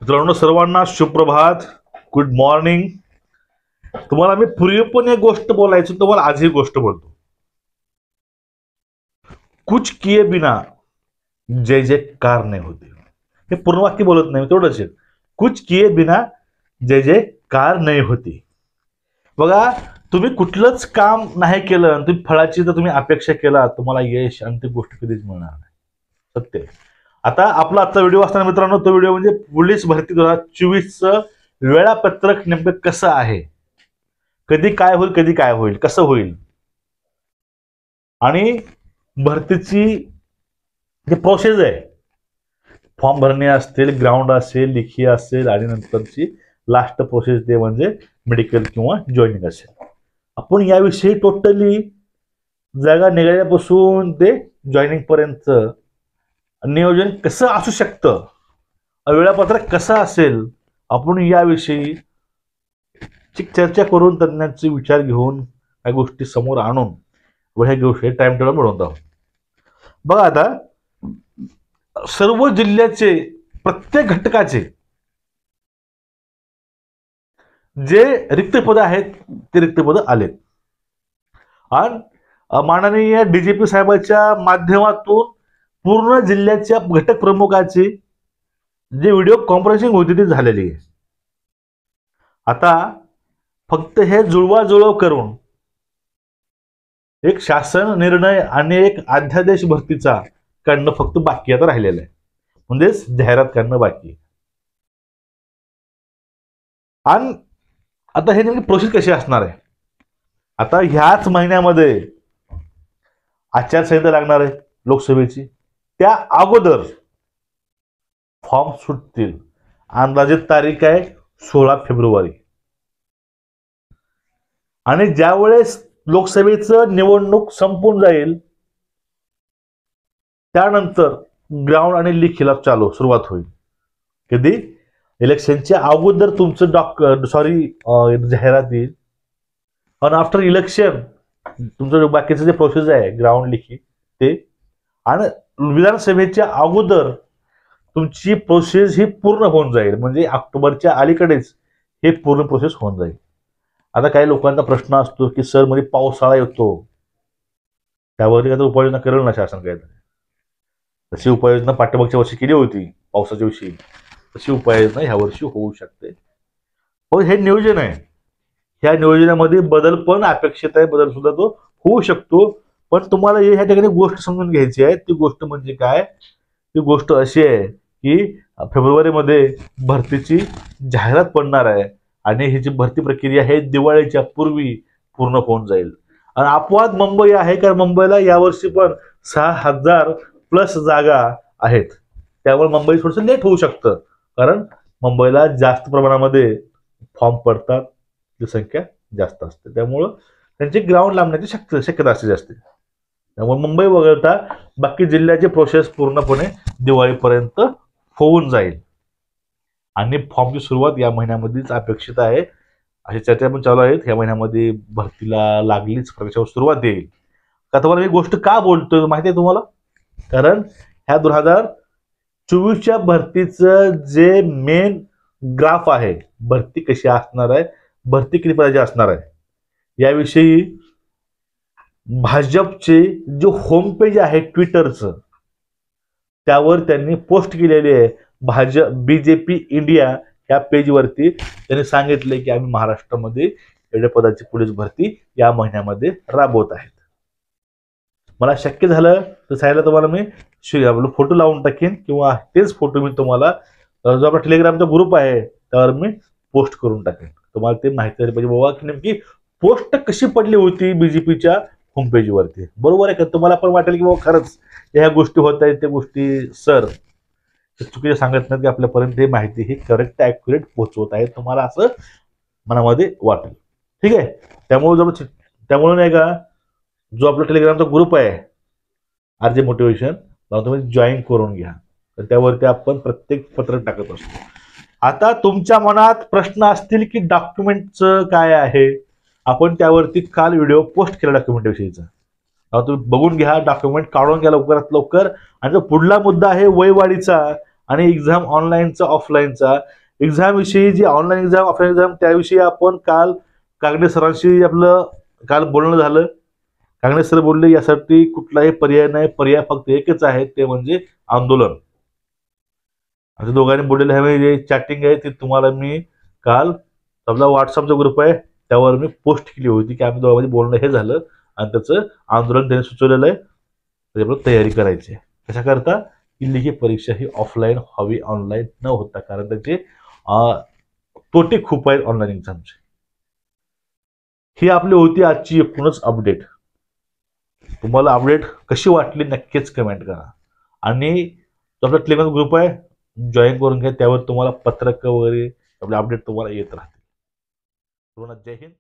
मित्रांनो, सर्वांना सुप्रभात, गुड मॉर्निंग. तुम्हाला मी पूर्वी पण एक गोष्ट बोलायची, तुम्हाला आज ही गोष्ट बोलतो. कुछ किए बिना जय जयकार नाही होते. हे पूर्ण वाक्य बोलत नाही, तेवढंच आहे. कुछ किए बिना जय जयकार नाही होती. बघा, तुम्ही कुठलंच काम नाही केलं आणि तुम्ही फळाची जर तुम्ही अपेक्षा केला, तुम्हाला यश आणि ती गोष्ट कधीच मिळणार नाही. सत्य. आता आपला आजचा व्हिडिओ असताना मित्रांनो, तो व्हिडिओ म्हणजे पोलीस भरती 2024चं वेळापत्रक नेमकं कसं आहे, कधी काय होईल, कधी काय होईल, कसं होईल, आणि भरतीची जे प्रोसेस आहे, फॉर्म भरणे असतील, ग्राउंड असेल, लिखी असेल, आणि नंतरची लास्ट प्रोसेस ते म्हणजे मेडिकल किंवा जॉईनिंग असेल. आपण याविषयी टोटली जागा निघाल्यापासून ते जॉईनिंग पर्यंत नियोजन कसं असू शकतं, वेळापत्रक कसं असेल, आपण याविषयी चर्चा करून तज्ञांचे विचार घेऊन काही गोष्टी समोर आणून ह्या गोष्टी टाइम टेबल बनवत आहोत. बघा, आता सर्व जिल्ह्याचे प्रत्येक घटकाचे जे रिक्त पद आहेत ते रिक्त पद आलेत, आणि माननीय डीजीपी साहेबांच्या माध्यमातून पूर्ण जिल्ह्याच्या घटक प्रमुखाची जे व्हिडिओ कॉन्फरन्सिंग होती ती झालेली आहे. आता फक्त हे जुळवाजुळव करून एक शासन निर्णय आणि एक अध्यादेश भरतीचा काढणं फक्त बाकी आता राहिलेलं आहे, म्हणजेच जाहिरात काढणं बाकी आहे. आणि आता हे नेमकी प्रोसेस कशी असणार आहे, आता ह्याच महिन्यामध्ये आचारसंहिता लागणार आहे लोकसभेची. त्या अगोदर फॉर्म सुटतील. अंदाजित तारीख आहे 16 फेब्रुवारी. आणि ज्यावेळेस लोकसभेचं निवडणूक संपून जाईल त्यानंतर ग्राउंड आणि लिखीला सुरुवात होईल. कधी? इलेक्शनच्या अगोदर तुमचं जाहिरात येईल, आणि आफ्टर इलेक्शन तुमचं बाकीचं जे प्रोसेस आहे ग्राउंड लिखी ते, आणि विधानसभेच्या अगोदर तुमची प्रोसेस ही पूर्ण होऊन जाईल. म्हणजे ऑक्टोबरच्या अलीकडेच हे पूर्ण प्रोसेस होऊन जाईल. आता काही लोकांचा प्रश्न असतो की सर, मध्ये पावसाळा येतो, त्यावरती काय उपाययोजना करेल ना शासन काहीतरी. तशी उपाययोजना पाठीमागच्या वर्षी केली होती पावसाच्या विषयी, तशी उपाययोजना ह्या वर्षी होऊ शकते. हो, हे नियोजन आहे. ह्या नियोजनामध्ये बदल पण अपेक्षित आहे, बदल सुद्धा तो होऊ शकतो. पण तुम्हाला ह्या ठिकाणी गोष्ट समजून घ्यायची आहे. ती गोष्ट म्हणजे काय? ती गोष्ट अशी आहे की फेब्रुवारीमध्ये भरतीची जाहिरात पडणार आहे, आणि ही जी भरती प्रक्रिया आहे दिवाळीच्या पूर्वी पूर्ण होऊन जाईल. आणि अपवाद मुंबई आहे, कारण मुंबईला यावर्षी पण 6000+ जागा आहेत. त्यामुळे मुंबई थोडंसं लेट होऊ शकतं, कारण मुंबईला जास्त प्रमाणामध्ये फॉर्म पडतात, संख्या जास्त असते, त्यामुळं त्यांची ग्राउंड लांबण्याची शक्यता असते जास्त. त्यामुळे मुंबई वगळता बाकी जिल्ह्याची प्रोसेस पूर्णपणे दिवाळीपर्यंत होऊन जाईल, आणि फॉर्मची सुरुवात या महिन्यामध्येच अपेक्षित आहे. अशी चर्चा पण चालू आहेत. या महिन्यामध्ये भरतीला लागलीच प्रवेशावर सुरुवात येईल. का तुम्हाला ही गोष्ट का बोलतोय माहिती आहे तुम्हाला? कारण ह्या 2024च्या भरतीचं जे मेन ग्राफ आहे, भरती कशी असणार आहे, भरती किती पदाची असणार आहे, याविषयी भाजपचे जो होम पेज आहे ट्विटरचं, त्यावर त्यांनी पोस्ट केलेली आहे. बीजेपी इंडिया या पेजवरती त्यांनी सांगितले की आम्ही महाराष्ट्रामध्ये एवढ्या पदाची पोलीस भरती या महिन्यामध्ये राबवत आहेत. मला शक्य झालं तर सांगितलं तुम्हाला मी फोटो लावून टाकेन, किंवा तेच फोटो मी तुम्हाला जो आपला टेलिग्रामचा ग्रुप आहे त्यावर मी पोस्ट करून टाकेन. तुम्हाला ते माहिती झाली पाहिजे बाबा की नेमकी पोस्ट कशी पडली होती बीजेपीच्या होम पेजवरती. बरोबर आहे का? तुम्हाला पण वाटेल की बाबा खरंच ह्या गोष्टी होत आहेत, त्या गोष्टी सर चुकीचे सांगत नाहीत की आपल्यापर्यंत ही माहिती ही करेक्ट ॲक्युरेट पोहोचवत आहे, तुम्हाला असं मनामध्ये वाटेल. ठीक आहे? त्यामुळे नाही का, जो आपला टेलिग्रामचा ग्रुप आहे RJ मोटिवेशन, तुम्ही जॉईन करून घ्या. तर त्यावरती आपण प्रत्येक पत्र टाकत असतो. आता तुमच्या मनात प्रश्न असतील की डॉक्युमेंटचं काय आहे, आपण त्यावरती काल व्हिडिओ पोस्ट केला डॉक्युमेंट विषयीचा. तुम्ही बघून घ्या, डॉक्युमेंट काढून घ्या लवकरात लवकर. आणि जो पुढला मुद्दा आहे वयवाढीचा, आणि एक्झाम ऑनलाईनचा ऑफलाईनचा एक्झाम विषयी जी ऑनलाईन एक्झाम ऑफलाईन एक्झाम त्याविषयी आपण काल कागणे सरांशी आपलं काल बोलणं झालं. कागणे सर बोलले यासाठी कुठलाही पर्याय नाही, पर्याय फक्त एकच आहे, ते म्हणजे आंदोलन. आता दोघांनी बोललेलं आहे जे चॅटिंग आहे ते तुम्हाला मी काल आपला व्हॉट्सअपचा ग्रुप आहे त्यावर मी पोस्ट केली होती की आम्ही दोघांमध्ये बोलणं हे झालं आणि त्याचं आंदोलन त्यांनी सुचवलेलं आहे. त्याच्याबरोबर तयारी करायची आहे. कशाकरता की लेखी परीक्षा ही ऑफलाईन व्हावी, ऑनलाईन न होता, कारण त्याचे तोटे खूप आहेत ऑनलाईन एक्झामचे. ही आपली होती आजची एकूणच अपडेट. तुम्हाला अपडेट कशी वाटली नक्कीच कमेंट करा आणि जो आपला टेलिग्राम ग्रुप आहे जॉईन करून घ्या. त्यावर तुम्हाला पत्रक वगैरे आपले अपडेट तुम्हाला येत राहतील. जय हिंद.